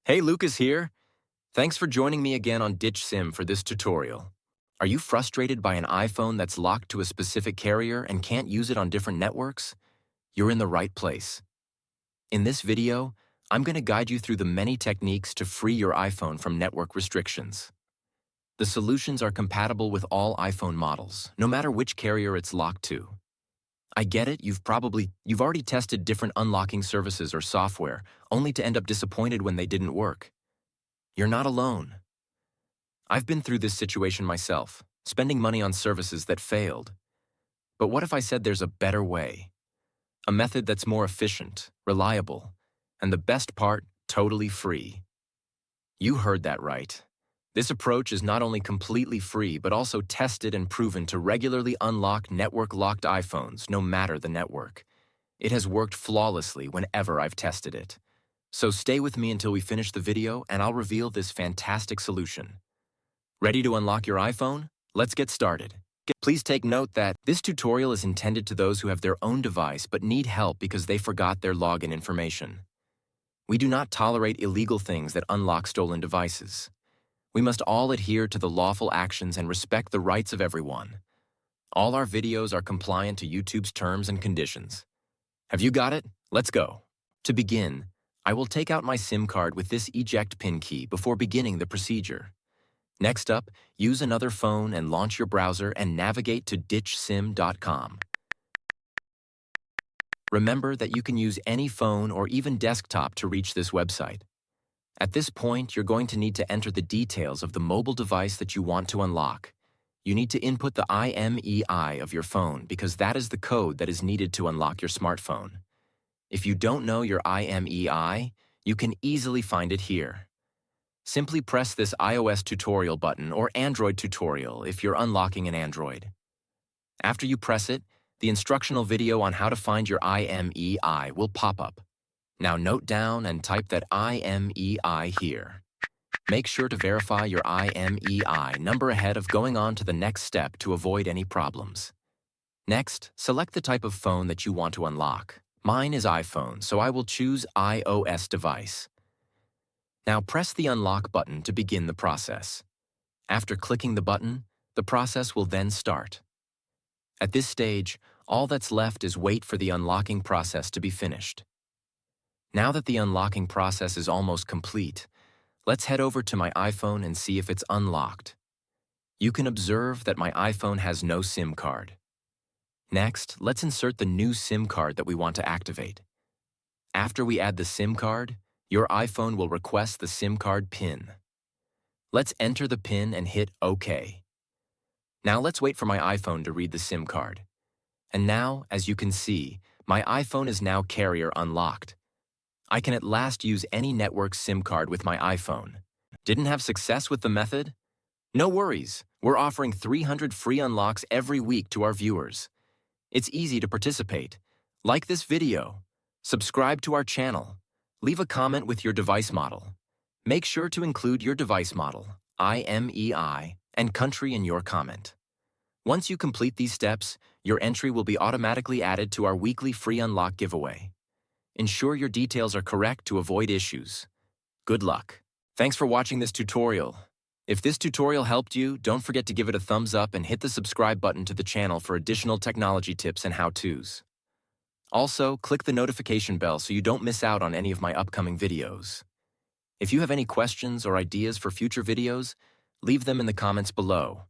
Hey, Lucas here. Thanks for joining me again on Ditch Sim for this tutorial. Are you frustrated by an iPhone that's locked to a specific carrier and can't use it on different networks? You're in the right place. In this video, I'm going to guide you through the many techniques to free your iPhone from network restrictions. The solutions are compatible with all iPhone models, no matter which carrier it's locked to. I get it, you've already tested different unlocking services or software, only to end up disappointed when they didn't work. You're not alone. I've been through this situation myself, spending money on services that failed. But what if I said there's a better way? A method that's more efficient, reliable, and the best part, totally free. You heard that right. This approach is not only completely free, but also tested and proven to regularly unlock network-locked iPhones, no matter the network. It has worked flawlessly whenever I've tested it. So stay with me until we finish the video and I'll reveal this fantastic solution. Ready to unlock your iPhone? Let's get started. Please take note that this tutorial is intended to those who have their own device but need help because they forgot their login information. We do not tolerate illegal things that unlock stolen devices. We must all adhere to the lawful actions and respect the rights of everyone. All our videos are compliant to YouTube's terms and conditions. Have you got it? Let's go. To begin, I will take out my SIM card with this eject pin key before beginning the procedure. Next up, use another phone and launch your browser and navigate to ditchsim.com. Remember that you can use any phone or even desktop to reach this website. At this point, you're going to need to enter the details of the mobile device that you want to unlock. You need to input the IMEI of your phone because that is the code that is needed to unlock your smartphone. If you don't know your IMEI, you can easily find it here. Simply press this iOS tutorial button or Android tutorial if you're unlocking an Android. After you press it, the instructional video on how to find your IMEI will pop up. Now note down and type that IMEI here. Make sure to verify your IMEI number ahead of going on to the next step to avoid any problems. Next, select the type of phone that you want to unlock. Mine is iPhone, so I will choose iOS device. Now press the unlock button to begin the process. After clicking the button, the process will then start. At this stage, all that's left is wait for the unlocking process to be finished. Now that the unlocking process is almost complete, let's head over to my iPhone and see if it's unlocked. You can observe that my iPhone has no SIM card. Next, let's insert the new SIM card that we want to activate. After we add the SIM card, your iPhone will request the SIM card PIN. Let's enter the PIN and hit OK. Now let's wait for my iPhone to read the SIM card. And now, as you can see, my iPhone is now carrier unlocked. I can at last use any network SIM card with my iPhone. Didn't have success with the method? No worries, we're offering 300 free unlocks every week to our viewers. It's easy to participate. Like this video, subscribe to our channel, leave a comment with your device model. Make sure to include your device model, IMEI, and country in your comment. Once you complete these steps, your entry will be automatically added to our weekly free unlock giveaway. Ensure your details are correct to avoid issues. Good luck. Thanks for watching this tutorial. If this tutorial helped you, don't forget to give it a thumbs up and hit the subscribe button to the channel for additional technology tips and how-tos. Also, click the notification bell so you don't miss out on any of my upcoming videos. If you have any questions or ideas for future videos, leave them in the comments below.